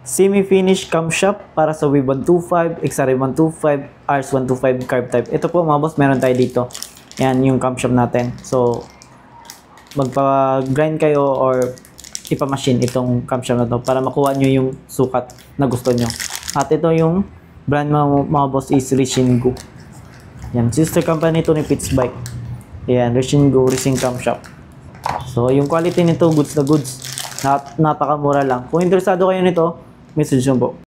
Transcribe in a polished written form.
Semi-finish camshaft para sa Wave 125, XRM 125, RS 125 carb type. Ito po mga boss, meron tayo dito. Yan yung camshaft natin. So, magpa-grind kayo or ipa-machine itong camshaft na to para makuha nyo yung sukat na gusto nyo. At ito yung brand mga boss is Rishingo. Yan, sister company ito ni Pitts Bike. Yan, Rishingo Racing Camshaft. So, yung quality nito, goods na goods. Napakamura lang. Kung interesado kayo nito, message nyo po.